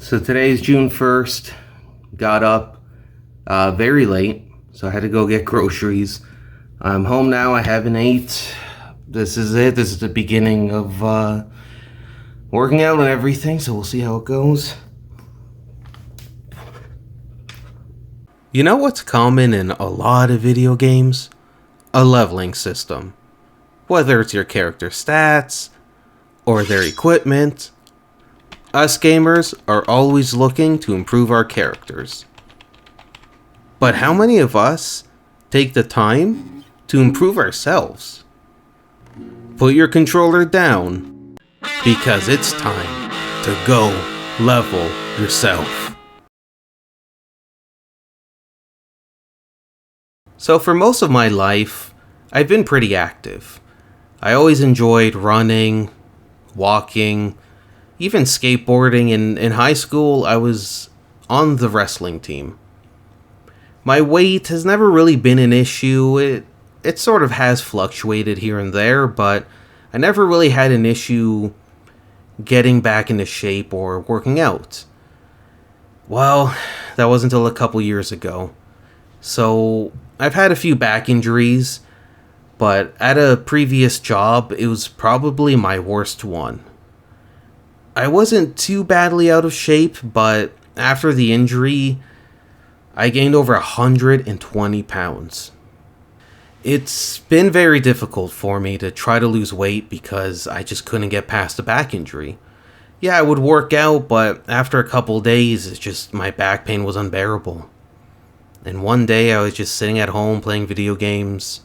So today's June 1st. Got up very late, so I had to go get groceries. I'm home now. I haven't ate. This is it. This is the beginning of working out and everything, so we'll see how it goes. You know what's common in a lot of video games? A leveling system. Whether it's your character stats or their equipment, us gamers are always looking to improve our characters. But how many of us take the time to improve ourselves? Put your controller down, because it's time to go level yourself. So for most of my life, I've been pretty active. I always enjoyed running, walking, even skateboarding. In high school, I was on the wrestling team. My weight has never really been an issue. It sort of has fluctuated here and there, but I never really had an issue getting back into shape or working out. Well, that wasn't until a couple years ago. So I've had a few back injuries, but at a previous job, it was probably my worst one. I wasn't too badly out of shape, but after the injury, I gained over 120 pounds. It's been very difficult for me to try to lose weight because I just couldn't get past the back injury. Yeah, I would work out, but after a couple days, it's just my back pain was unbearable. And one day I was just sitting at home playing video games.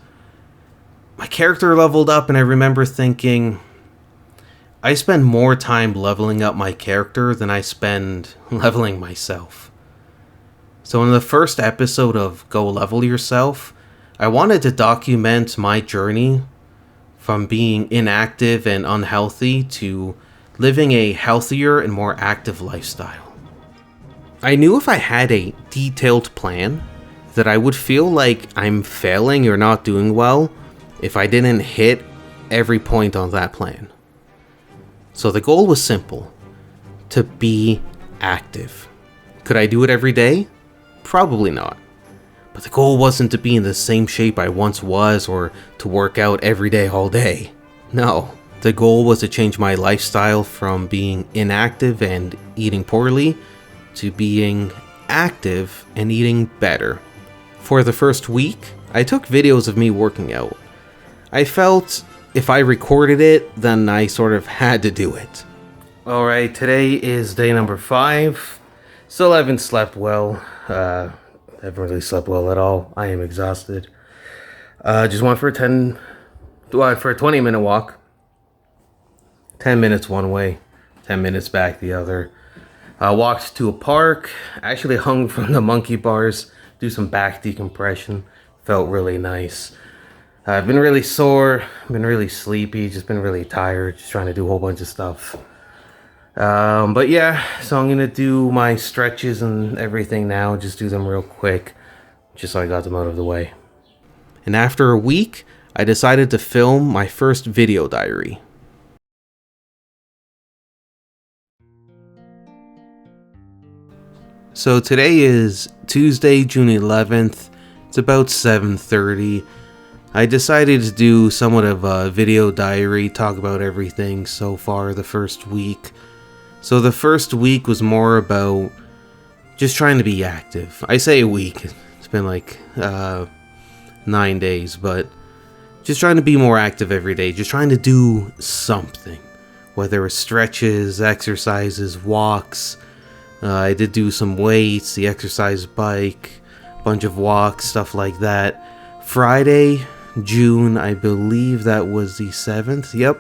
My character leveled up, and I remember thinking, I spend more time leveling up my character than I spend leveling myself. So in the first episode of Go Level Yourself, I wanted to document my journey from being inactive and unhealthy to living a healthier and more active lifestyle. I knew if I had a detailed plan that I would feel like I'm failing or not doing well if I didn't hit every point on that plan. So the goal was simple: to be active. Could I do it every day? Probably not. But the goal wasn't to be in the same shape I once was or to work out every day all day. No, the goal was to change my lifestyle from being inactive and eating poorly to being active and eating better. For the first week, I took videos of me working out. I felt if I recorded it, then I sort of had to do it. Alright, today is day number 5. Still haven't slept well. Haven't really slept well at all. I am exhausted. Just went for a 20-minute walk. 10 minutes one way, 10 minutes back the other. Walked to a park. Actually hung from the monkey bars. Do some back decompression. Felt really nice. I've been really sore, been really sleepy, just been really tired, just trying to do a whole bunch of stuff. But yeah, so I'm gonna do my stretches and everything now, just do them real quick, just so I got them out of the way. And after a week, I decided to film my first video diary. So today is Tuesday, June 11th. It's about 7:30. I decided to do somewhat of a video diary, talk about everything so far the first week. So the first week was more about just trying to be active. I say a week, it's been like 9 days, but just trying to be more active every day, just trying to do something. Whether it's stretches, exercises, walks. I did do some weights, the exercise bike, bunch of walks, stuff like that. Friday, June, I believe that was the 7th. Yep.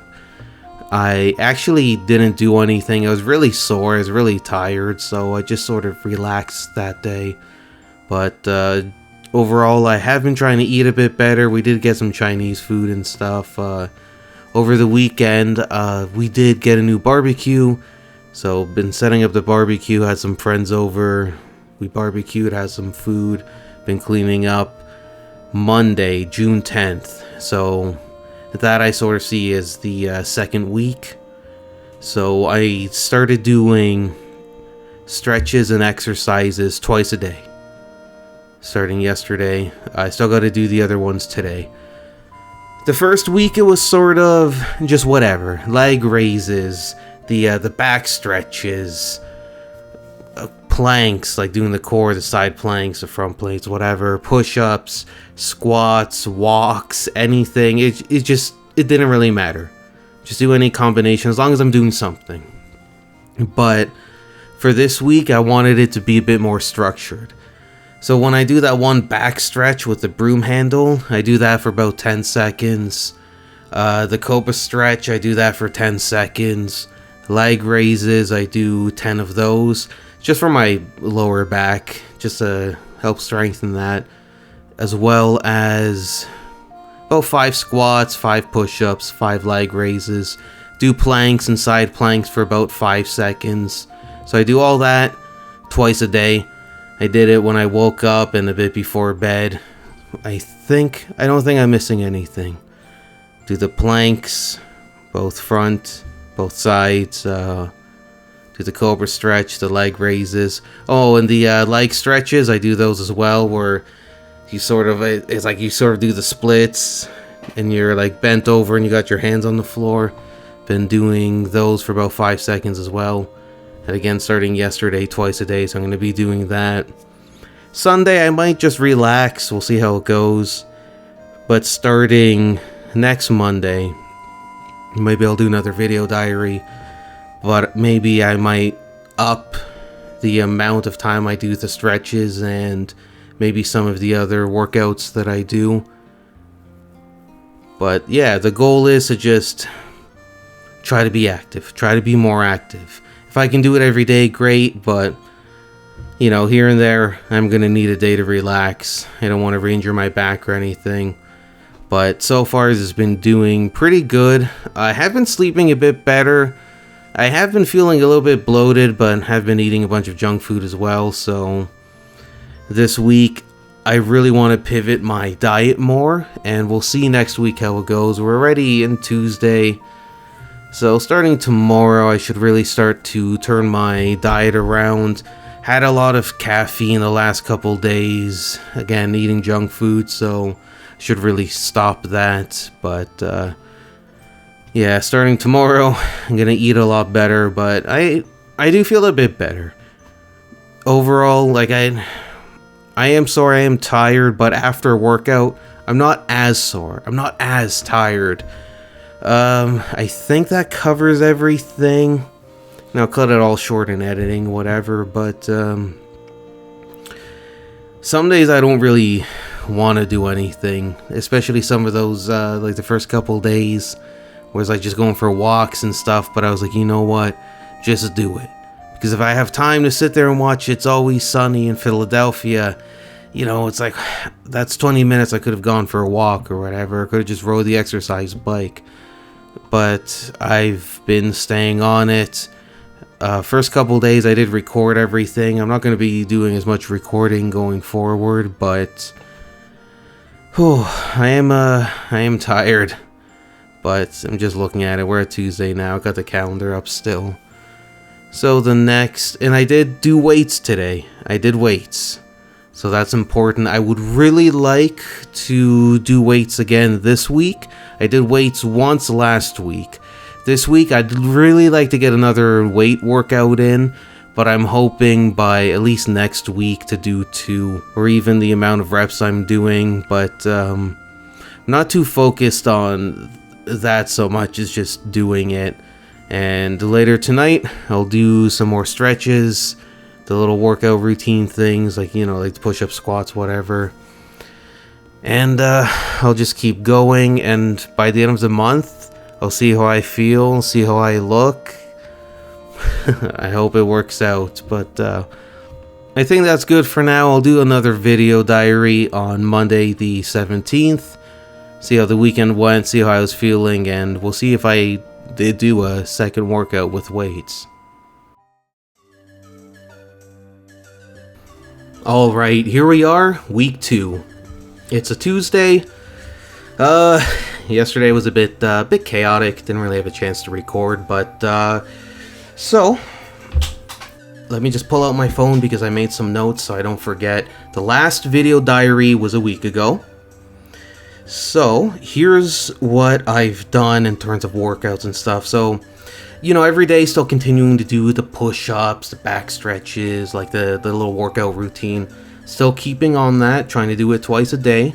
I actually didn't do anything. I was really sore. I was really tired, so I just sort of relaxed that day. But overall, I have been trying to eat a bit better. We did get some Chinese food and stuff. Over the weekend, we did get a new barbecue. So, been setting up the barbecue, had some friends over. We barbecued, had some food. Been cleaning up. Monday, June 10th. So that I sort of see as the second week. So I started doing stretches and exercises twice a day. Starting yesterday. I still got to do the other ones today. The first week it was sort of just whatever. Leg raises, the back stretches, planks, like doing the core, the side planks, the front planks, whatever, push-ups, squats, walks, anything. It didn't really matter. Just do any combination as long as I'm doing something. But for this week, I wanted it to be a bit more structured. So when I do that one back stretch with the broom handle, I do that for about 10 seconds. The Cobra stretch, I do that for 10 seconds. Leg raises, I do 10 of those. Just for my lower back, just to help strengthen that. As well as about 5 squats, 5 push-ups, 5 leg raises. Do planks and side planks for about 5 seconds. So I do all that twice a day. I did it when I woke up and a bit before bed. I don't think I'm missing anything. Do the planks, both front, both sides. Do the Cobra stretch, the leg raises. Oh, and the leg stretches, I do those as well, where it's like you sort of do the splits and you're like bent over and you got your hands on the floor. Been doing those for about 5 seconds as well. And again, starting yesterday, twice a day, so I'm going to be doing that. Sunday, I might just relax. We'll see how it goes. But starting next Monday, maybe I'll do another video diary. But maybe I might up the amount of time I do the stretches and maybe some of the other workouts that I do. But yeah, the goal is to just try to be active. Try to be more active. If I can do it every day, great, but, you know, here and there, I'm going to need a day to relax. I don't want to re-injure my back or anything. But so far, this has been doing pretty good. I have been sleeping a bit better. I have been feeling a little bit bloated, but have been eating a bunch of junk food as well. So this week, I really want to pivot my diet more, and we'll see next week how it goes. We're already in Tuesday. So starting tomorrow, I should really start to turn my diet around. Had a lot of caffeine the last couple days. Again, eating junk food, so I should really stop that. But yeah, starting tomorrow, I'm gonna eat a lot better. But I do feel a bit better. Overall, like I am sore, I am tired, but after a workout, I'm not as sore. I'm not as tired. I think that covers everything. Now, cut it all short in editing, whatever, but, some days I don't really want to do anything, especially some of those, like the first couple days, where it's like just going for walks and stuff, but I was like, you know what, just do it. Because if I have time to sit there and watch It's Always Sunny in Philadelphia, you know, it's like, that's 20 minutes I could have gone for a walk or whatever, I could have just rode the exercise bike. But I've been staying on it. First couple days I did record everything. I'm not going to be doing as much recording going forward, but I am tired. But I'm just looking at it. We're at Tuesday now. Got the calendar up still. So and I did do weights today. I did weights. So that's important. I would really like to do weights again this week. I did weights once last week. This week, I'd really like to get another weight workout in, but I'm hoping by at least next week to do 2, or even the amount of reps I'm doing, but not too focused on that so much as just doing it. And later tonight, I'll do some more stretches, the little workout routine things, like, you know, like push-up, squats, whatever. And I'll just keep going, and by the end of the month, I'll see how I feel, see how I look. I hope it works out, but I think that's good for now. I'll do another video diary on Monday the 17th, see how the weekend went, see how I was feeling, and we'll see if I did do a second workout with weights. Alright, here we are, week 2. It's a Tuesday. Yesterday was a bit chaotic, didn't really have a chance to record, but so let me just pull out my phone because I made some notes so I don't forget. The last video diary was a week ago. So, here's what I've done in terms of workouts and stuff. So, you know, every day still continuing to do the push-ups, the back stretches, like the little workout routine. Still keeping on that, trying to do it twice a day.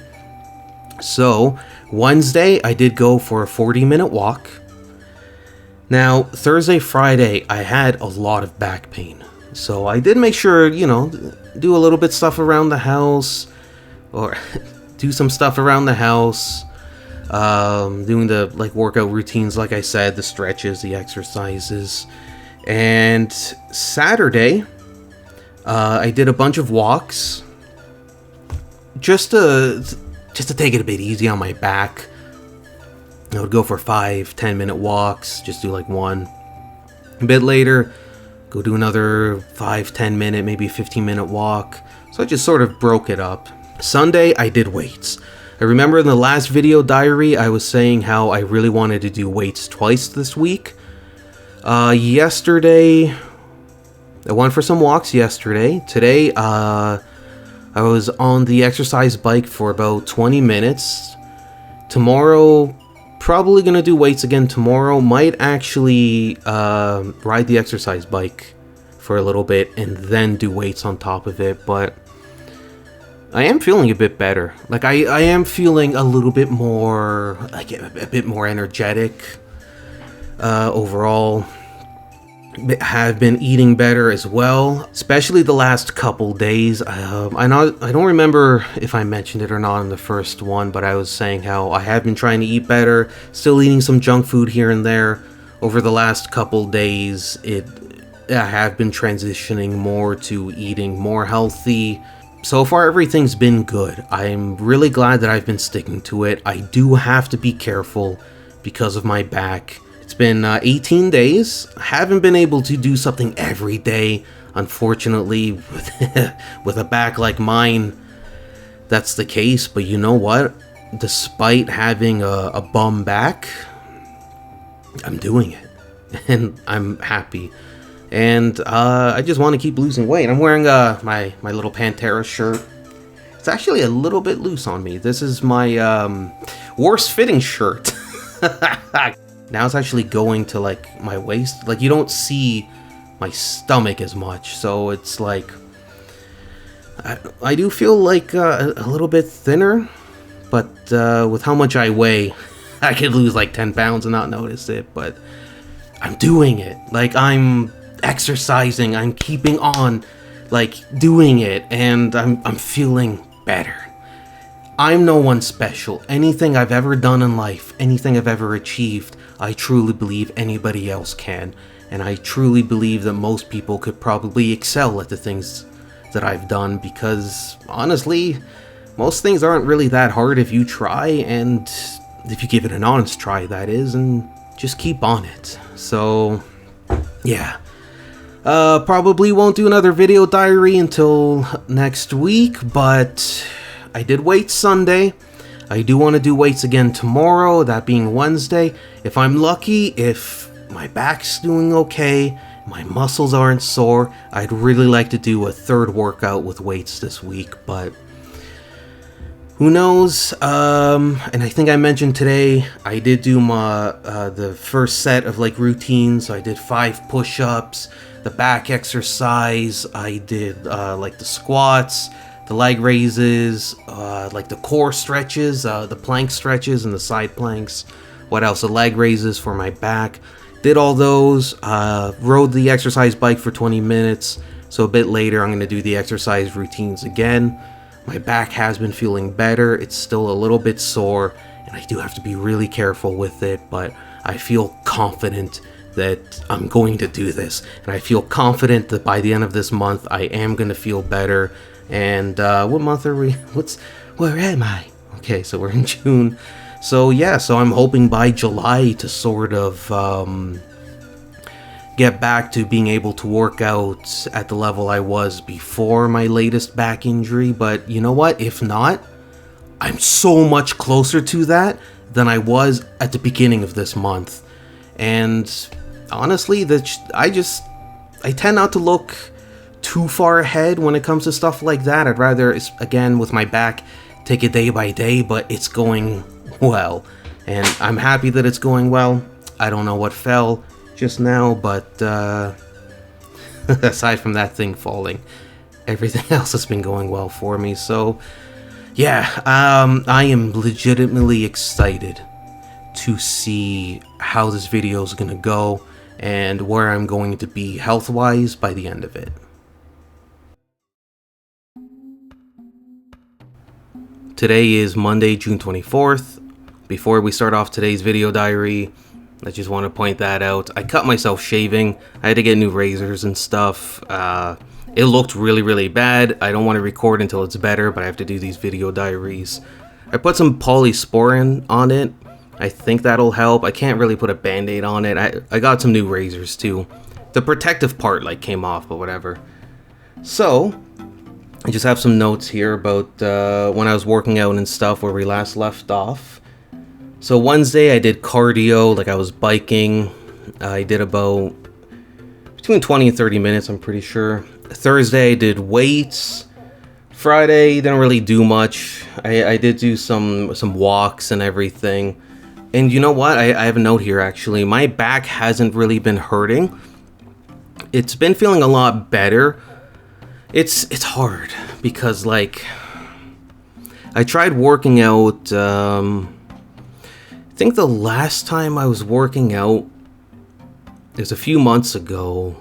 So, Wednesday, I did go for a 40-minute walk. Now, Thursday, Friday, I had a lot of back pain. So, I did make sure, you know, do a little bit stuff around the house. Or do some stuff around the house. Doing the, like, workout routines, like I said. The stretches, the exercises. And Saturday, I did a bunch of walks. Just to take it a bit easy on my back. I would go for 5-10 minute walks, just do like one. A bit later, go do another 5-10 minute, maybe 15-minute walk. So I just sort of broke it up. Sunday, I did weights. I remember in the last video diary, I was saying how I really wanted to do weights twice this week. Yesterday, I went for some walks yesterday. Today, I was on the exercise bike for about 20 minutes. Tomorrow, probably gonna do weights again tomorrow. Might actually ride the exercise bike for a little bit and then do weights on top of it. But I am feeling a bit better. Like I am feeling a little bit more, like a bit more energetic overall. Have been eating better as well, especially the last couple days. I don't remember if I mentioned it or not in the first one, but I was saying how I have been trying to eat better, still eating some junk food here and there. Over the last couple days, I have been transitioning more to eating more healthy. So far, everything's been good. I'm really glad that I've been sticking to it. I do have to be careful because of my back. It's been 18 days. I haven't been able to do something every day, unfortunately, with a back like mine. That's the case, but you know what? Despite having a bum back, I'm doing it, and I'm happy. And I just want to keep losing weight. I'm wearing my little Pantera shirt. It's actually a little bit loose on me. This is my worst fitting shirt. Now it's actually going to like my waist. Like you don't see my stomach as much, so it's like I do feel like a little bit thinner, but with how much I weigh, I could lose like 10 pounds and not notice it. But I'm doing it. Like I'm exercising. I'm keeping on, like doing it, and I'm feeling better. I'm no one special. Anything I've ever done in life, anything I've ever achieved, I truly believe anybody else can. And I truly believe that most people could probably excel at the things that I've done, because honestly, most things aren't really that hard if you try, and if you give it an honest try, that is, and just keep on it. So, yeah. Probably won't do another video diary until next week, but I did weights Sunday. I do want to do weights again tomorrow, that being Wednesday. If I'm lucky, if my back's doing okay, my muscles aren't sore, I'd really like to do a third workout with weights this week, but who knows? And I think I mentioned today, I did do my the first set of like routines. So I did 5 push-ups, the back exercise, I did like the squats, the leg raises, like the core stretches, the plank stretches and the side planks. What else? The leg raises for my back. Did all those, rode the exercise bike for 20 minutes. So a bit later, I'm going to do the exercise routines again. My back has been feeling better. It's still a little bit sore, and I do have to be really careful with it, but I feel confident that I'm going to do this. And I feel confident that by the end of this month, I am going to feel better. And what month are we? Where am I? Okay, so we're in June. So yeah, so I'm hoping by July to sort of get back to being able to work out at the level I was before my latest back injury. But you know what? If not, I'm so much closer to that than I was at the beginning of this month. And honestly, I tend not to look too far ahead when it comes to stuff like that. I'd rather, again, with my back, take it day by day, but it's going well. And I'm happy that it's going well. I don't know what fell just now, but aside from that thing falling, everything else has been going well for me. So, yeah, I am legitimately excited to see how this video is going to go and where I'm going to be health-wise by the end of it. Today is Monday, June 24th. Before we start off today's video diary, I just want to point that out. I cut myself shaving. I had to get new razors and stuff. It looked really, really bad. I don't want to record until it's better, but I have to do these video diaries. I put some polysporin on it. I think that'll help. I can't really put a band-aid on it. I got some new razors too. The protective part like came off, but whatever. So I just have some notes here about when I was working out and stuff, where we last left off. So Wednesday I did cardio, like I was biking. I did about between 20 and 30 minutes, I'm pretty sure. Thursday I did weights. Friday didn't really do much. I did do some walks and everything. And you know what? I have a note here actually. My back hasn't really been hurting. It's been feeling a lot better. It's hard because like I tried working out. I think the last time I was working out is a few months ago,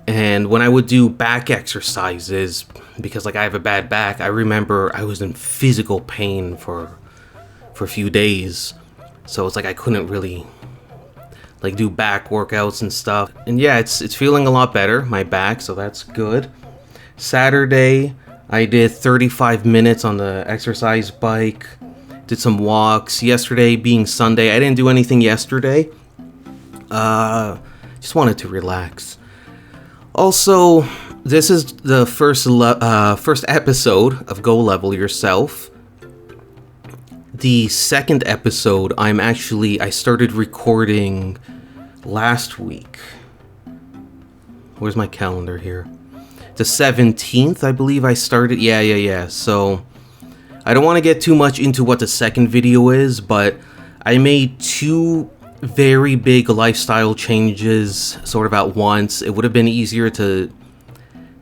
and when I would do back exercises, because like I have a bad back, I remember I was in physical pain for a few days, so it's like I couldn't really like do back workouts and stuff. And yeah, it's feeling a lot better, my back, so that's good. Saturday I did 35 minutes on the exercise bike, did some walks. Yesterday being Sunday, I didn't do anything yesterday. Just wanted to relax. Also, this is the first episode of Go Level Yourself. The second episode, I started recording last week. Where's my calendar here? The 17th, I believe I started. Yeah. So, I don't want to get too much into what the second video is, but I made two very big lifestyle changes sort of at once. It would have been easier to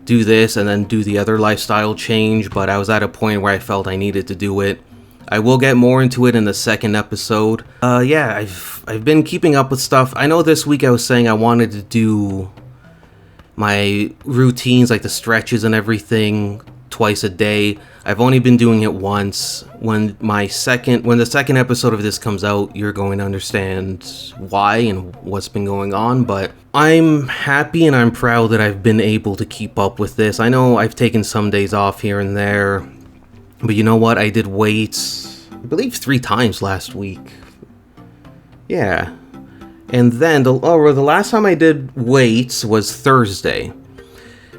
do this and then do the other lifestyle change, but I was at a point where I felt I needed to do it. I will get more into it in the second episode. Yeah, I've been keeping up with stuff. I know this week I was saying I wanted to do my routines, like the stretches and everything, twice a day. I've only been doing it once. When the second episode of this comes out, you're going to understand why and what's been going on, but I'm happy and I'm proud that I've been able to keep up with this. I know I've taken some days off here and there, but you know what? I did weights, I believe 3 times last week. Yeah. And then the last time I did weights was Thursday.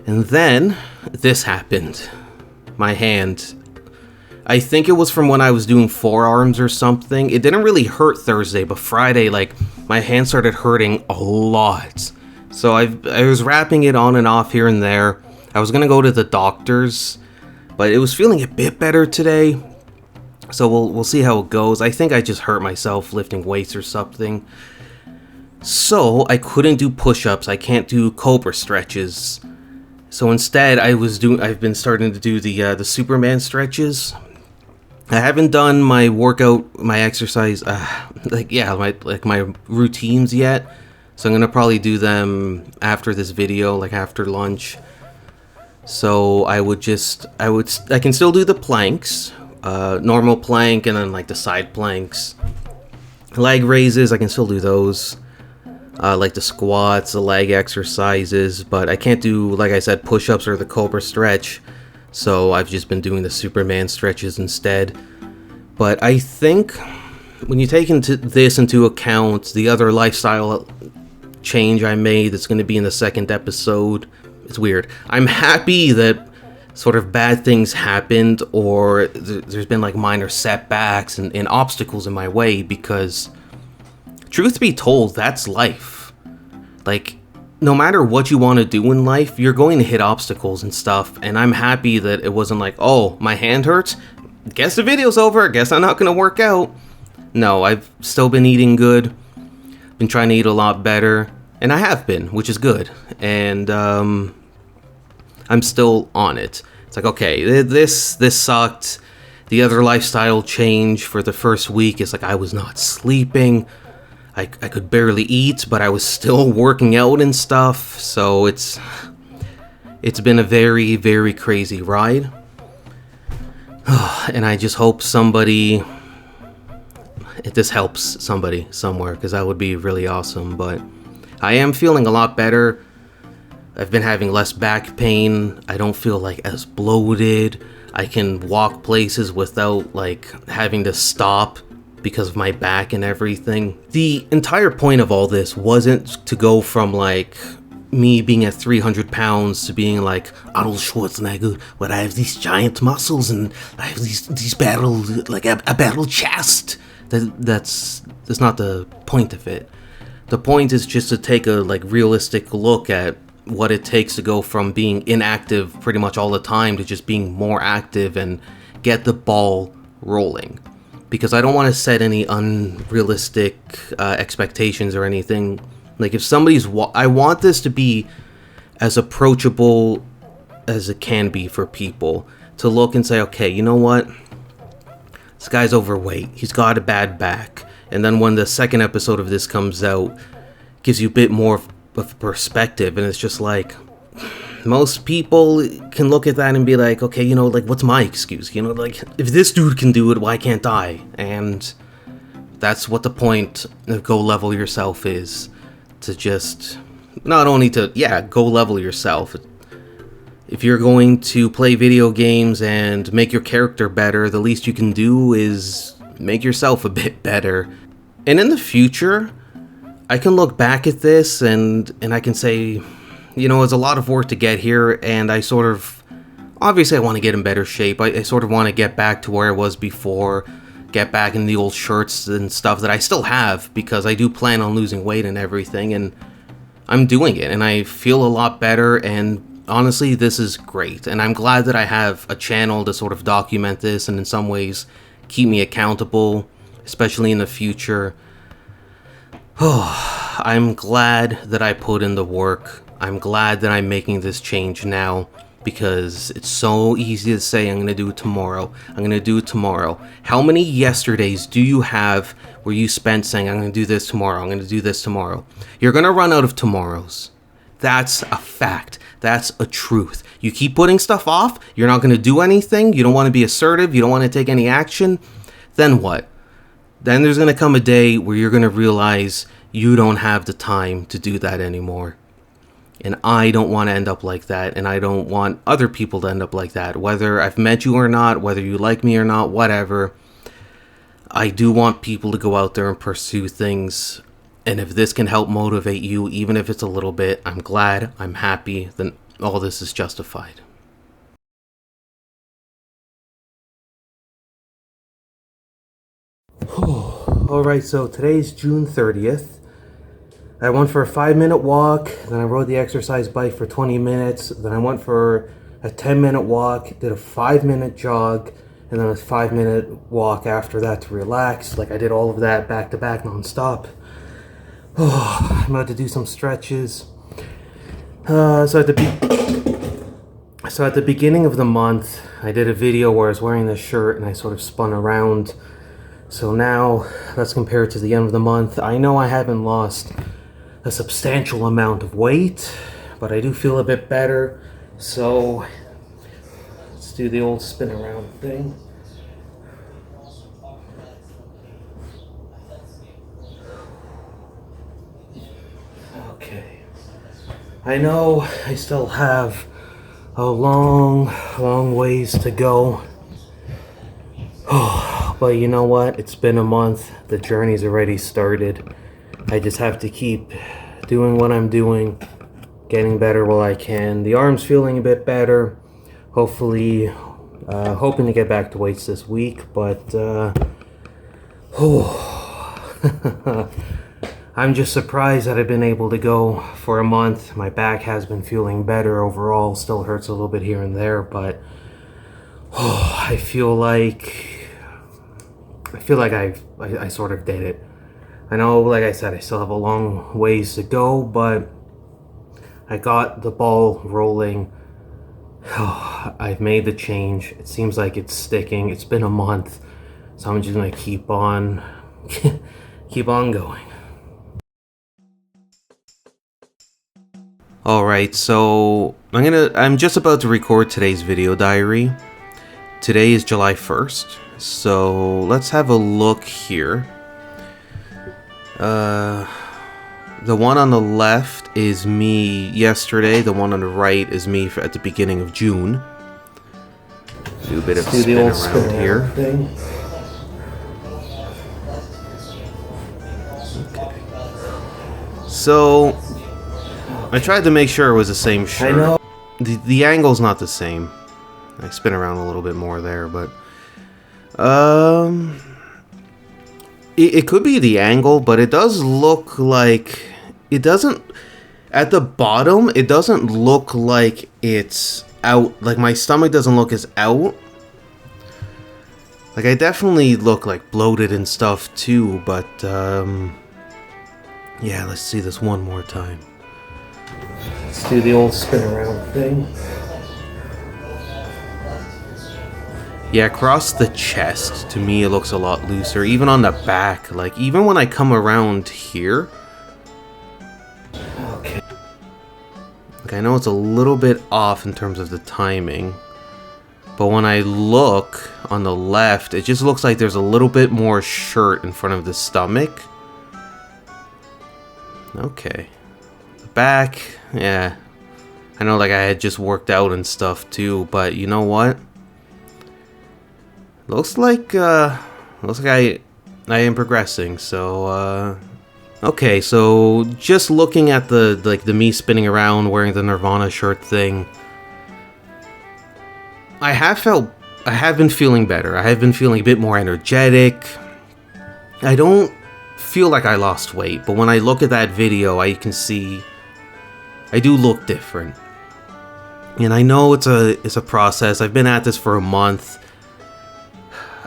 And then this happened. My hand. I think it was from when I was doing forearms or something. It didn't really hurt Thursday, but Friday, like, my hand started hurting a lot. So I was wrapping it on and off here and there. I was gonna go to the doctor's, but it was feeling a bit better today. So we'll see how it goes. I think I just hurt myself lifting weights or something. So I couldn't do push-ups. I can't do cobra stretches. So instead, I've been starting to do the Superman stretches. I haven't done my workout, my exercise, my routines yet. So I'm gonna probably do them after this video, like after lunch. So I can still do the planks, normal plank, and then like the side planks. Leg raises, I can still do those. Like the squats, the leg exercises, but I can't do, like I said, push-ups or the cobra stretch, so I've just been doing the Superman stretches instead. But I think when you take this into account, the other lifestyle change I made that's going to be in the second episode, it's weird. I'm happy that sort of bad things happened, or there's been like minor setbacks and obstacles in my way, because truth be told, that's life. Like, no matter what you want to do in life, you're going to hit obstacles and stuff. And I'm happy that it wasn't like, oh, my hand hurts. Guess the video's over. Guess I'm not going to work out. No, I've still been eating good. Been trying to eat a lot better. And I have been, which is good. And I'm still on it. It's like, okay, this sucked. The other lifestyle change for the first week is like I was not sleeping. I could barely eat, but I was still working out and stuff. So it's been a very, very crazy ride. And I just hope this helps somebody somewhere, because that would be really awesome. But I am feeling a lot better. I've been having less back pain. I don't feel like as bloated. I can walk places without like having to stop because of my back and everything. The entire point of all this wasn't to go from like me being at 300 pounds to being like Arnold Schwarzenegger, where I have these giant muscles and I have these barrel, like a barrel chest. That's not the point of it. The point is just to take a like realistic look at what it takes to go from being inactive pretty much all the time to just being more active and get the ball rolling. Because I don't want to set any unrealistic expectations or anything. Like if somebody's, I want this to be as approachable as it can be for people to look and say, okay, you know what? This guy's overweight. He's got a bad back. And then when the second episode of this comes out, gives you a bit more of perspective, and it's just like, most people can look at that and be like, okay, you know, like, what's my excuse? You know, like, if this dude can do it, why can't I? And that's what the point of go level yourself is. To just, not only to, go level yourself. If you're going to play video games and make your character better, the least you can do is make yourself a bit better. And in the future, I can look back at this and I can say, you know, it's a lot of work to get here, and I sort of, obviously I want to get in better shape. I sort of want to get back to where I was before, get back in the old shirts and stuff that I still have, because I do plan on losing weight and everything, and I'm doing it, and I feel a lot better, and honestly, this is great, and I'm glad that I have a channel to sort of document this, and in some ways, keep me accountable, especially in the future. Oh, I'm glad that I put in the work. I'm glad that I'm making this change now, because it's so easy to say I'm going to do it tomorrow. I'm going to do it tomorrow. How many yesterdays do you have where you spent saying I'm going to do this tomorrow, I'm going to do this tomorrow? You're going to run out of tomorrows. That's a fact. That's a truth. You keep putting stuff off, you're not going to do anything, you don't want to be assertive, you don't want to take any action, then what? Then there's going to come a day where you're going to realize you don't have the time to do that anymore. And I don't want to end up like that, and I don't want other people to end up like that. Whether I've met you or not, whether you like me or not, whatever. I do want people to go out there and pursue things. And if this can help motivate you, even if it's a little bit, I'm glad, I'm happy, then all this is justified. Alright, so today's June 30th. I went for a 5-minute walk, then I rode the exercise bike for 20 minutes, then I went for a 10-minute walk, did a 5-minute jog, and then a 5-minute walk after that to relax. Like, I did all of that back to back non-stop. I'm about to do some stretches. So at the beginning of the month, I did a video where I was wearing this shirt and I sort of spun around. So now, let's compare it to the end of the month. I know I haven't lost a substantial amount of weight, but I do feel a bit better. So let's do the old spin around thing. Okay. I know I still have a long ways to go. But you know what? It's been a month. The journey's already started. I just have to keep doing what I'm doing, getting better while I can. The arm's feeling a bit better. Hopefully, hoping to get back to weights this week, but I'm just surprised that I've been able to go for a month. My back has been feeling better overall. Still hurts a little bit here and there, but I feel like I sort of did it. I know, like I said, I still have a long ways to go, but I got the ball rolling. I've made the change. It seems like it's sticking. It's been a month, so I'm just gonna keep on going. Alright, so I'm just about to record today's video diary. Today is July 1st, so let's have a look here. The one on the left is me yesterday, the one on the right is me at the beginning of June. Do a bit of spin around here. Okay. So I tried to make sure it was the same shirt. I know. The angle's not the same. I spin around a little bit more there, but it could be the angle, but it does look like it doesn't. At the bottom, it doesn't look like it's out. Like my stomach doesn't look as out. Like I definitely look like bloated and stuff too, but yeah, let's see this one more time. Let's do the old spin around thing. Yeah, across the chest, to me it looks a lot looser. Even on the back, like even when I come around here. Okay. Like I know it's a little bit off in terms of the timing. But when I look on the left, it just looks like there's a little bit more shirt in front of the stomach. Okay. The back, yeah. I know like I had just worked out and stuff too, but you know what? Looks like I am progressing. So okay, so just looking at the me spinning around wearing the Nirvana shirt thing, I have been feeling better. I have been feeling a bit more energetic. I don't feel like I lost weight, but when I look at that video, I can see I do look different. And I know it's a process. I've been at this for a month.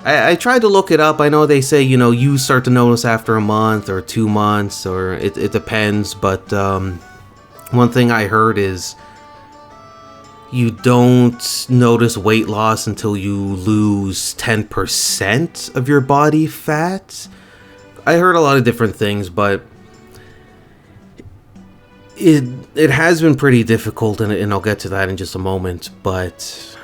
I tried to look it up. I know they say, you know, you start to notice after a month or 2 months, or it depends. But one thing I heard is you don't notice weight loss until you lose 10% of your body fat. I heard a lot of different things, but it has been pretty difficult, and I'll get to that in just a moment. But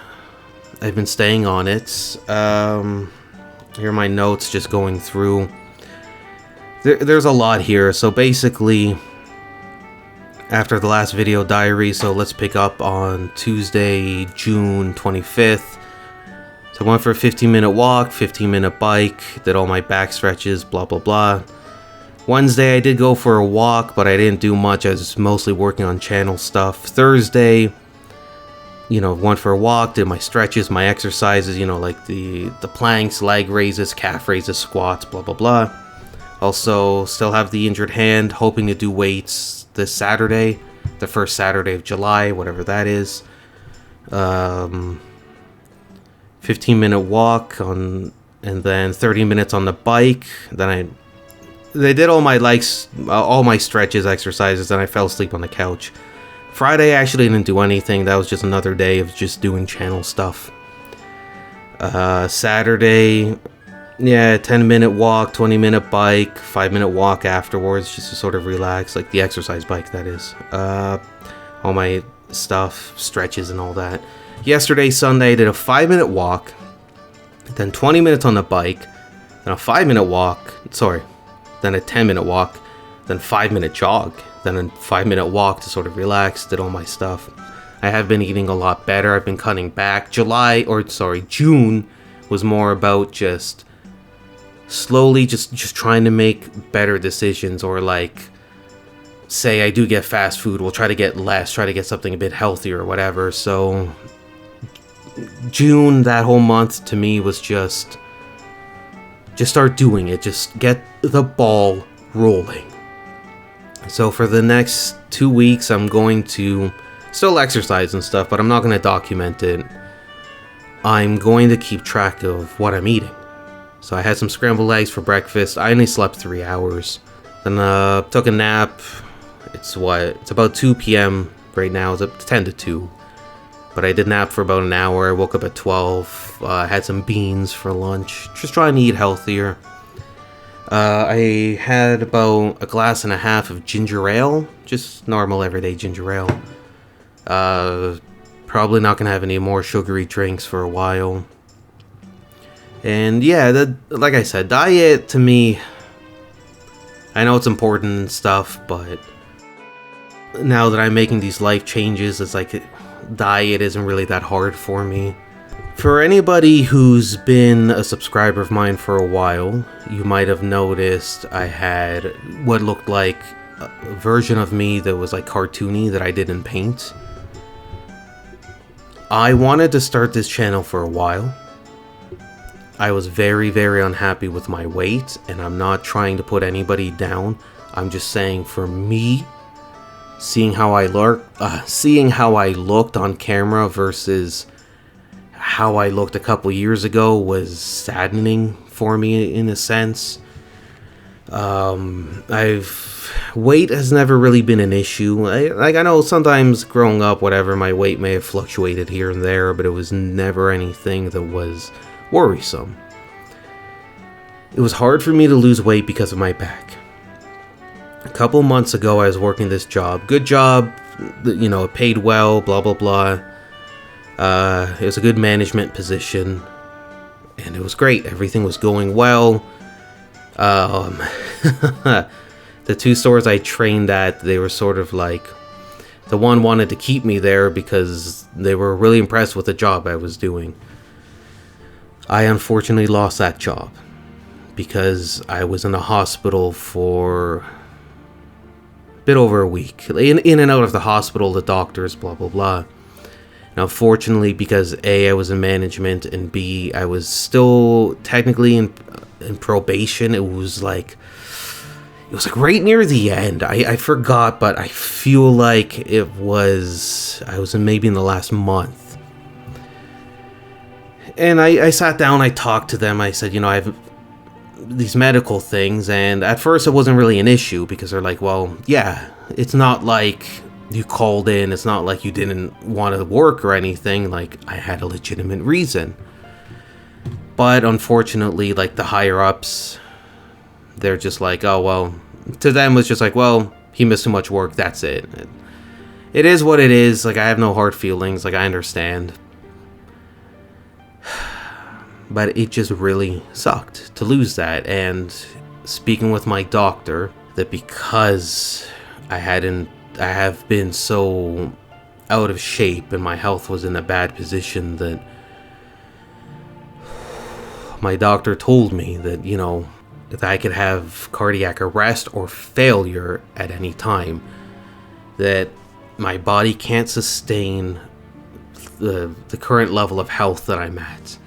I've been staying on it. Here are my notes, just going through. There's a lot here. So basically, after the last video diary, so let's pick up on Tuesday, June 25th. So I went for a 15-minute walk, 15-minute bike, did all my back stretches, blah, blah, blah. Wednesday, I did go for a walk, but I didn't do much. I was mostly working on channel stuff. Thursday, you know, went for a walk, did my stretches, my exercises, you know, like the planks, leg raises, calf raises, squats, blah, blah, blah. Also, still have the injured hand, hoping to do weights this Saturday, the first Saturday of July, whatever that is. 15-minute walk and then 30 minutes on the bike. Then they did all my all my stretches, exercises, and I fell asleep on the couch. Friday, I actually didn't do anything. That was just another day of just doing channel stuff. Saturday, yeah, 10-minute walk, 20-minute bike, 5-minute walk afterwards, just to sort of relax, like the exercise bike, that is. All my stuff, stretches and all that. Yesterday, Sunday, I did a 5-minute walk, then 20 minutes on the bike, then a 5-minute walk, then a 10-minute walk, then 5-minute jog, then a 5-minute walk to sort of relax, did all my stuff. I have been eating a lot better. I've been cutting back. June was more about just slowly just trying to make better decisions, or like, say I do get fast food, we'll try to get less, try to get something a bit healthier or whatever. So June, that whole month to me was just start doing it, just get the ball rolling. So for the next 2 weeks, I'm going to still exercise and stuff, but I'm not going to document it. I'm going to keep track of what I'm eating. So I had some scrambled eggs for breakfast. I only slept 3 hours. Then took a nap. It's about 2 p.m. right now. It's up to 10 to 2. But I did nap for about an hour. I woke up at 12. Had some beans for lunch. Just trying to eat healthier. I had about a glass and a half of ginger ale. Just normal everyday ginger ale. Probably not going to have any more sugary drinks for a while. And yeah, like I said, diet to me, I know it's important and stuff, but now that I'm making these life changes, it's like diet isn't really that hard for me. For anybody who's been a subscriber of mine for a while, you might have noticed I had what looked like a version of me that was like cartoony that I did in paint. I wanted to start this channel for a while. I was very, very unhappy with my weight, and I'm not trying to put anybody down. I'm just saying, for me, seeing how I looked on camera versus how I looked a couple years ago was saddening for me in a sense. Weight has never really been an issue. I know sometimes growing up, whatever, my weight may have fluctuated here and there, but it was never anything that was worrisome. It was hard for me to lose weight because of my back. A couple months ago, I was working this job. Good job, you know, it paid well, blah, blah, blah. It was a good management position, and it was great. Everything was going well. The 2 stores I trained at, they were sort of like, the one wanted to keep me there because they were really impressed with the job I was doing. I unfortunately lost that job because I was in the hospital for a bit over a week. In and out of the hospital, the doctors, blah, blah, blah. And unfortunately, because A, I was in management, and B, I was still technically in probation. It was like right near the end. I forgot, but I feel like I was maybe in the last month. And I sat down, I talked to them, I said, you know, I have these medical things, and at first it wasn't really an issue, because they're like, well, yeah, it's not like you called in, it's not like you didn't want to work or anything, like, I had a legitimate reason. But unfortunately, like, the higher-ups, they're just like, oh, well, to them it's just like, well, he missed too much work, that's it. It is what it is, like, I have no hard feelings, like, I understand. But it just really sucked to lose that. And speaking with my doctor, that because I have been so out of shape and my health was in a bad position, that my doctor told me that, you know, that I could have cardiac arrest or failure at any time, that my body can't sustain the current level of health that I'm at.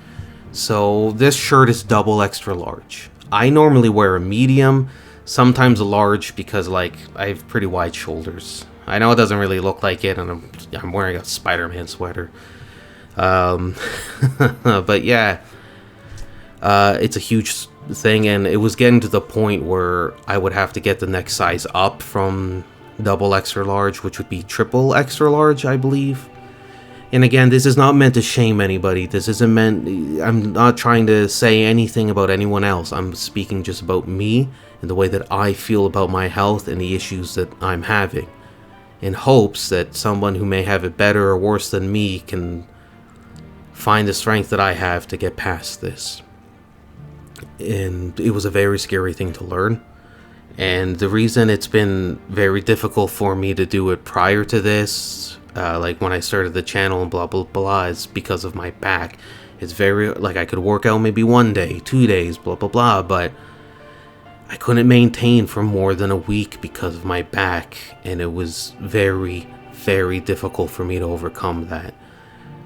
So this shirt is double extra large. I normally wear a medium, sometimes a large, because like I have pretty wide shoulders. I know it doesn't really look like it, and I'm wearing a Spider-Man sweater. But yeah, it's a huge thing, and it was getting to the point where I would have to get the next size up from double extra large, which would be triple extra large, I believe. And again, this is not meant to shame anybody. This isn't meant... I'm not trying to say anything about anyone else. I'm speaking just about me and the way that I feel about my health and the issues that I'm having, in hopes that someone who may have it better or worse than me can find the strength that I have to get past this. And it was a very scary thing to learn. And the reason it's been very difficult for me to do it prior to this... like when I started the channel and blah blah blah, is because of my back. It's very, like, I could work out maybe 1 day, 2 days, blah blah blah, but I couldn't maintain for more than a week because of my back, and it was very, very difficult for me to overcome that.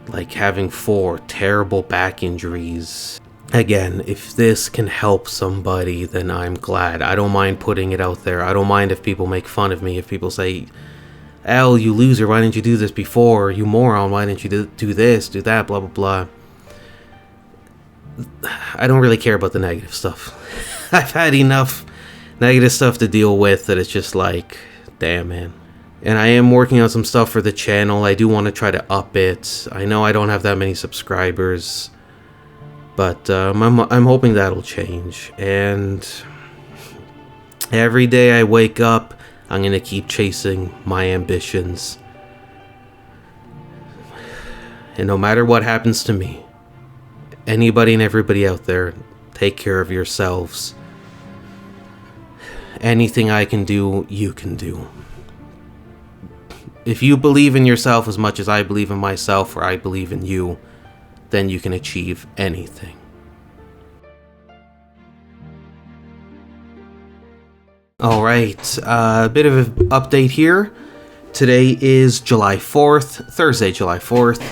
Like, having 4 terrible back injuries, Again, if this can help somebody, then I'm glad. I don't mind putting it out there. I don't mind if people make fun of me, if people say, Al, you loser, why didn't you do this before? You moron, why didn't you do this, do that, blah, blah, blah. I don't really care about the negative stuff. I've had enough negative stuff to deal with that it's just like, damn, man. And I am working on some stuff for the channel. I do want to try to up it. I know I don't have that many subscribers, but I'm hoping that'll change. And every day I wake up, I'm going to keep chasing my ambitions. And no matter what happens to me, anybody and everybody out there, take care of yourselves. Anything I can do, you can do. If you believe in yourself as much as I believe in myself, or I believe in you, then you can achieve anything. Alright, a bit of an update here. Today is July 4th, Thursday, July 4th.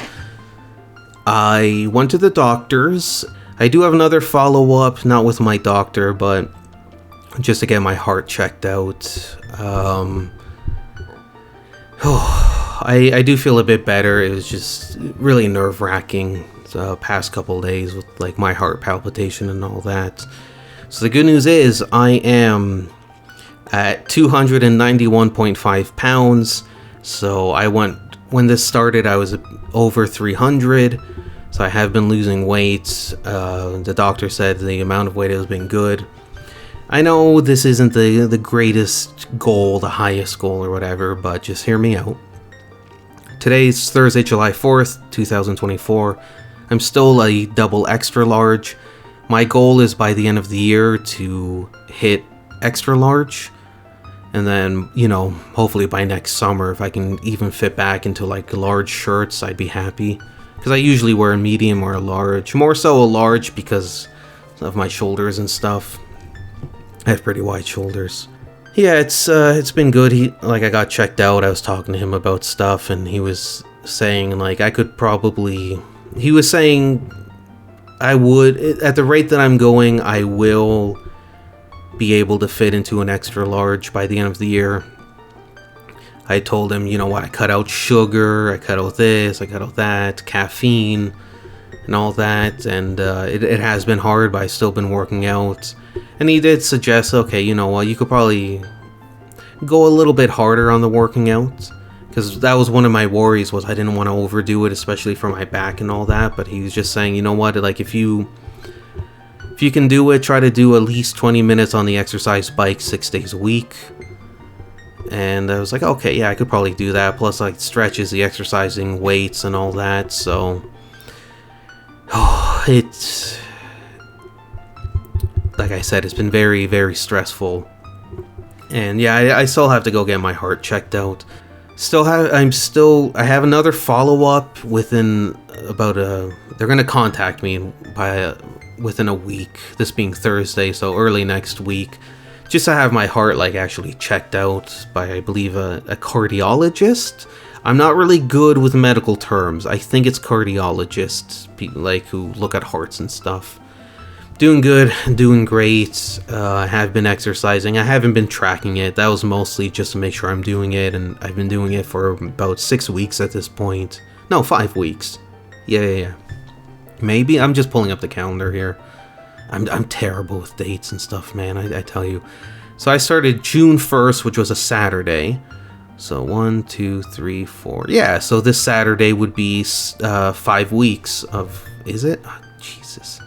I went to the doctor's. I do have another follow-up, not with my doctor, but just to get my heart checked out. I do feel a bit better. It was just really nerve-wracking the past couple days with like my heart palpitation and all that. So the good news is I am at 291.5 pounds. So when this started, I was over 300. So I have been losing weight. The doctor said the amount of weight has been good. I know this isn't the greatest goal, the highest goal or whatever, but just hear me out. Today's Thursday, July 4th, 2024. I'm still a double extra large. My goal is by the end of the year to hit extra large. And then, you know, hopefully by next summer, if I can even fit back into like large shirts, I'd be happy. Because I usually wear a medium or a large. More so a large because of my shoulders and stuff. I have pretty wide shoulders. Yeah, it's been good. I got checked out. I was talking to him about stuff, and he was saying like he was saying I would, at the rate that I'm going, I will be able to fit into an extra large by the end of the year. I told him, you know what, I cut out sugar, I cut out this, I cut out that, caffeine, and all that, and it has been hard, but I've still been working out. And he did suggest, okay, you know what, you could probably go a little bit harder on the working out, because that was one of my worries, was I didn't want to overdo it, especially for my back and all that. But he was just saying, you know what, like if you can do it, try to do at least 20 minutes on the exercise bike 6 days a week. And I was like, okay, yeah, I could probably do that. Plus, like, stretches, the exercising, weights, and all that. So, it's, like I said, it's been very, very stressful. And yeah, I still have to go get my heart checked out. I have another follow-up within about they're going to contact me within a week, this being Thursday, so early next week, just to have my heart like actually checked out by, I believe, a cardiologist. I'm not really good with medical terms. I think it's cardiologists, people like who look at hearts and stuff. Doing good, doing great. I have been exercising. I haven't been tracking it. That was mostly just to make sure I'm doing it, and I've been doing it for about 6 weeks at this point. No, 5 weeks. Yeah. Maybe. I'm just pulling up the calendar here. I'm terrible with dates and stuff, man, I tell you. So I started June 1st, which was a Saturday. So 1, 2, 3, 4. Yeah, so this Saturday would be 5 weeks of... Is it? Oh, Jesus.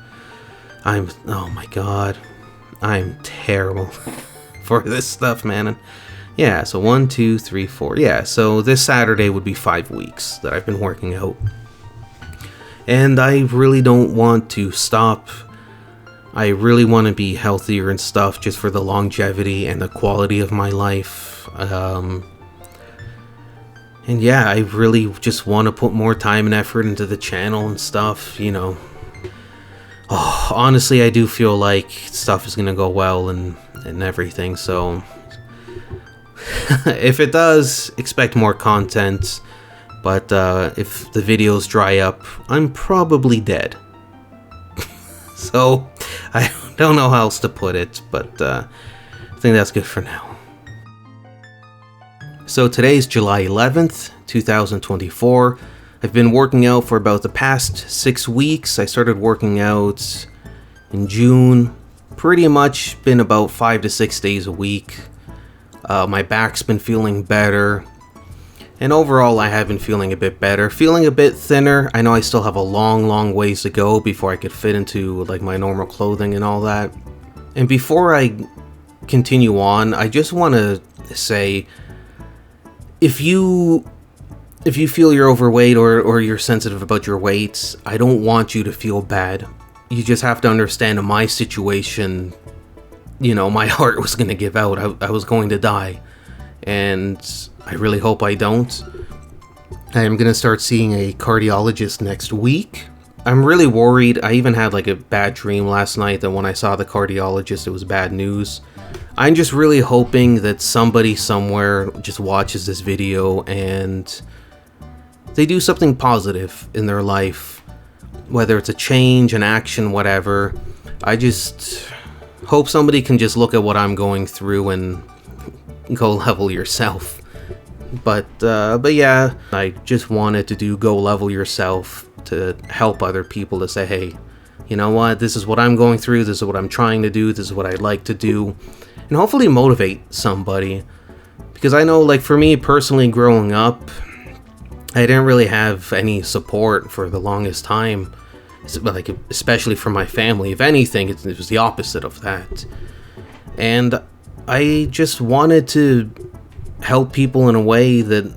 Oh my god. I'm terrible for this stuff, man. Yeah, so 1, 2, 3, 4. Yeah, so this Saturday would be 5 weeks that I've been working out. And I really don't want to stop. I really want to be healthier and stuff just for the longevity and the quality of my life. And yeah, I really just want to put more time and effort into the channel and stuff, you know. Oh, honestly, I do feel like stuff is going to go well and everything, so... if it does, expect more content. But if the videos dry up, I'm probably dead. So I don't know how else to put it, but I think that's good for now. So today's July 11th, 2024. I've been working out for about the past 6 weeks. I started working out in June. Pretty much been about 5 to 6 days a week. My back's been feeling better. And overall, I have been feeling a bit better. Feeling a bit thinner. I know I still have a long ways to go before I could fit into like my normal clothing and all that. And before I continue on, I just want to say, if you feel you're overweight or you're sensitive about your weight, I don't want you to feel bad. You just have to understand in my situation, you know, my heart was going to give out. I was going to die. And I really hope I don't. I am going to start seeing a cardiologist next week. I'm really worried. I even had like a bad dream last night that when I saw the cardiologist, it was bad news. I'm just really hoping that somebody somewhere just watches this video and they do something positive in their life. Whether it's a change, an action, whatever. I just hope somebody can just look at what I'm going through and go level yourself. But yeah, I just wanted to do go level yourself to help other people to say, hey, you know what, this is what I'm going through, this is what I'm trying to do, this is what I'd like to do, and hopefully motivate somebody. Because I know, like, for me personally, growing up, I didn't really have any support for the longest time, like, especially from my family. If anything, it was the opposite of that. And I just wanted to help people in a way that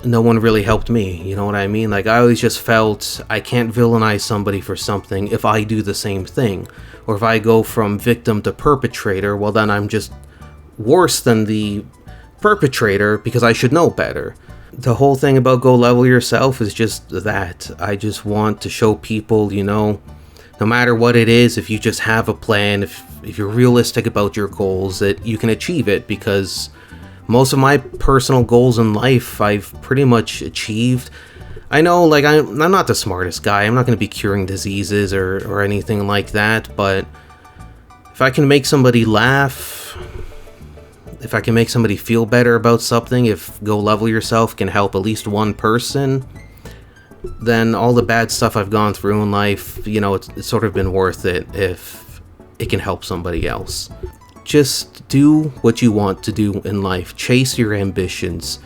no one really helped me, you know what I mean? Like, I always just felt I can't villainize somebody for something if I do the same thing. Or if I go from victim to perpetrator, well then I'm just worse than the perpetrator because I should know better. The whole thing about go level yourself is just that. I just want to show people, you know, no matter what it is, if you just have a plan, if you're realistic about your goals, that you can achieve it. Because most of my personal goals in life, I've pretty much achieved. I know, like, I'm not the smartest guy. I'm not going to be curing diseases or anything like that. But if I can make somebody laugh, if I can make somebody feel better about something, if go level yourself can help at least one person, then all the bad stuff I've gone through in life, you know, it's sort of been worth it if it can help somebody else. Just do what you want to do in life. Chase your ambitions.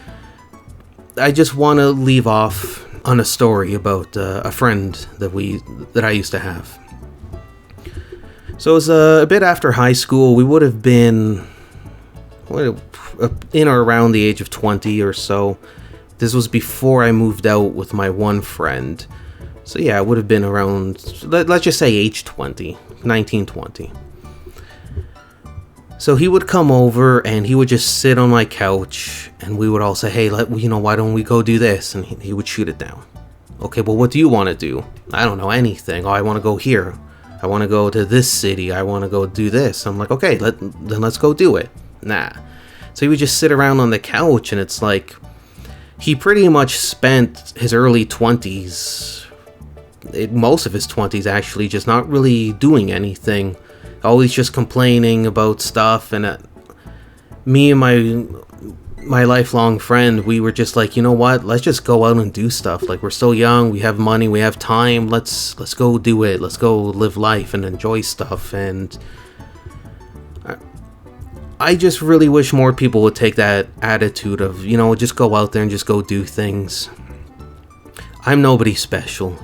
I just want to leave off on a story about a friend that I used to have. So it was a bit after high school. We would have been in or around the age of 20 or so. This was before I moved out with my one friend. So yeah, I would have been around, let's just say age 20, 19, 20. So he would come over and he would just sit on my couch and we would all say, hey, why don't we go do this? And he would shoot it down. Okay, well, what do you want to do? I don't know, anything. Oh, I want to go here. I want to go to this city. I want to go do this. I'm like, okay, then let's go do it. Nah. So he would just sit around on the couch and it's like, he pretty much spent his early 20s, most of his 20s actually, just not really doing anything. Always just complaining about stuff. And me and my lifelong friend, we were just like, you know what? Let's just go out and do stuff. Like, we're still young, we have money, we have time. Let's go do it. Let's go live life and enjoy stuff. And I just really wish more people would take that attitude of, you know, just go out there and just go do things. I'm nobody special.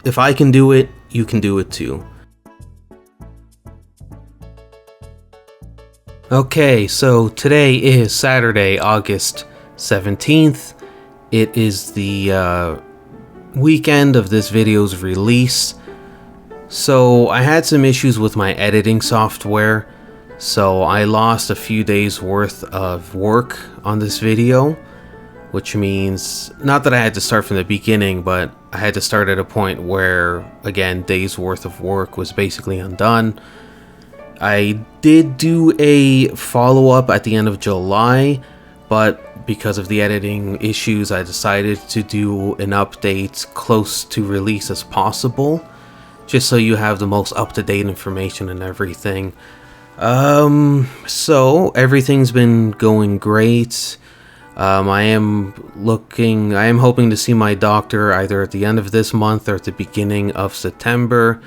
If I can do it, you can do it too. Okay, so today is Saturday, August 17th. It is the weekend of this video's release. So I had some issues with my editing software. So I lost a few days worth of work on this video, which means not that I had to start from the beginning, but I had to start at a point where, again, days worth of work was basically undone. I did do a follow-up at the end of July, but because of the editing issues, I decided to do an update close to release as possible. just so you have the most up-to-date information and everything. So everything's been going great. I am hoping to see my doctor either at the end of this month or at the beginning of September.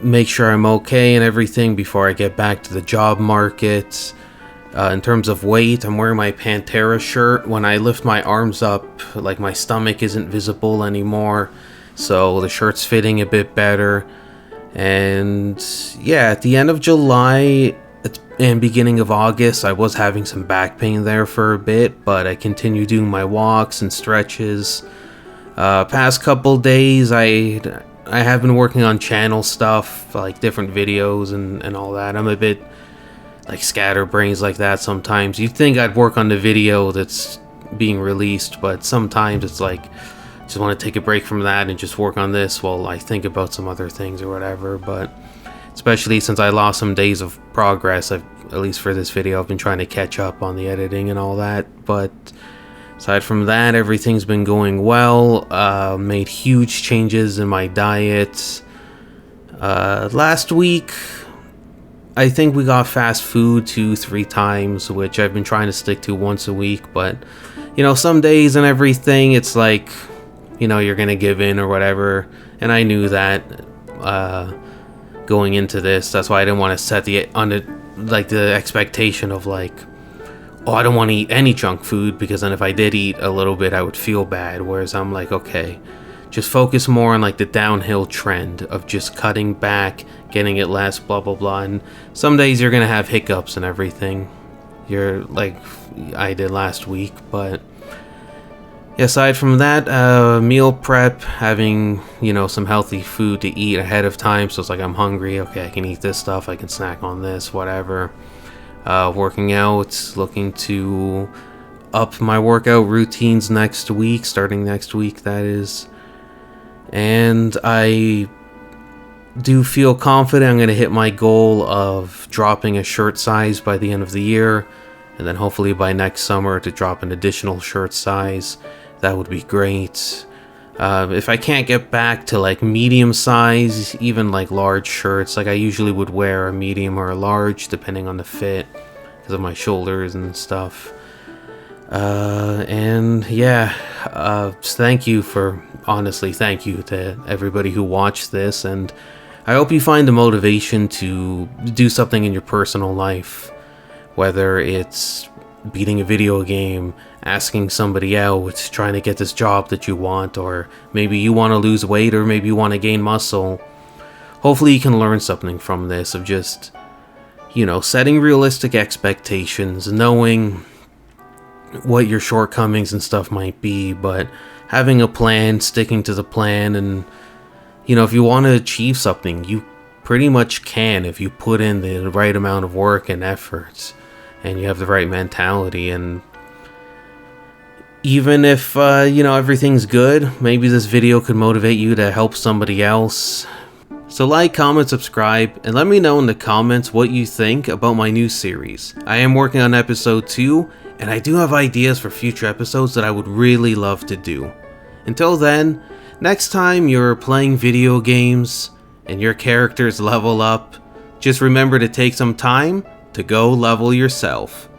Make sure I'm okay and everything before I get back to the job market. In terms of weight, I'm wearing my Pantera shirt. When I lift my arms up, like, my stomach isn't visible anymore, so the shirt's fitting a bit better. And yeah, at the end of July and beginning of August, I was having some back pain there for a bit, but I continue doing my walks and stretches. Past couple days, I have been working on channel stuff, like different videos and all that. I'm a bit like scatterbrains like that sometimes. You'd think I'd work on the video that's being released, but sometimes it's like, just want to take a break from that and just work on this while I think about some other things or whatever. But especially since I lost some days of progress, at least for this video, I've been trying to catch up on the editing and all that. But aside from that, everything's been going well. Made huge changes in my diet. Last week, I think we got fast food 2-3 times, which I've been trying to stick to once a week, but, you know, some days and everything, it's like, you know, you're gonna give in or whatever, and I knew that, going into this. That's why I didn't want to set the expectation of, like, oh, I don't want to eat any junk food, because then if I did eat a little bit, I would feel bad, whereas I'm like, okay, just focus more on, like, the downhill trend of just cutting back, getting it less, blah blah blah. And some days you're gonna have hiccups and everything, you're like I did last week. But aside from that, meal prep, having, you know, some healthy food to eat ahead of time, so it's like I'm hungry, okay, I can eat this stuff, I can snack on this, whatever. Working out, looking to up my workout routines next week, starting next week, that is. And I do feel confident I'm going to hit my goal of dropping a shirt size by the end of the year, and then hopefully by next summer to drop an additional shirt size. That would be great. If I can't get back to, like, medium size, even like large shirts, like I usually would wear a medium or a large depending on the fit because of my shoulders and stuff. And yeah, thank you to everybody who watched this, and I hope you find the motivation to do something in your personal life, whether it's beating a video game, asking somebody out, trying to get this job that you want, or maybe you want to lose weight, or maybe you want to gain muscle. Hopefully you can learn something from this, of just, you know, setting realistic expectations, knowing what your shortcomings and stuff might be, but having a plan, sticking to the plan. And, you know, if you want to achieve something, you pretty much can if you put in the right amount of work and effort and you have the right mentality. And even if, you know, everything's good, maybe this video could motivate you to help somebody else. So like, comment, subscribe, and let me know in the comments what you think about my new series. I am working on episode 2, and I do have ideas for future episodes that I would really love to do. Until then, next time you're playing video games and your characters level up, just remember to take some time to go level yourself.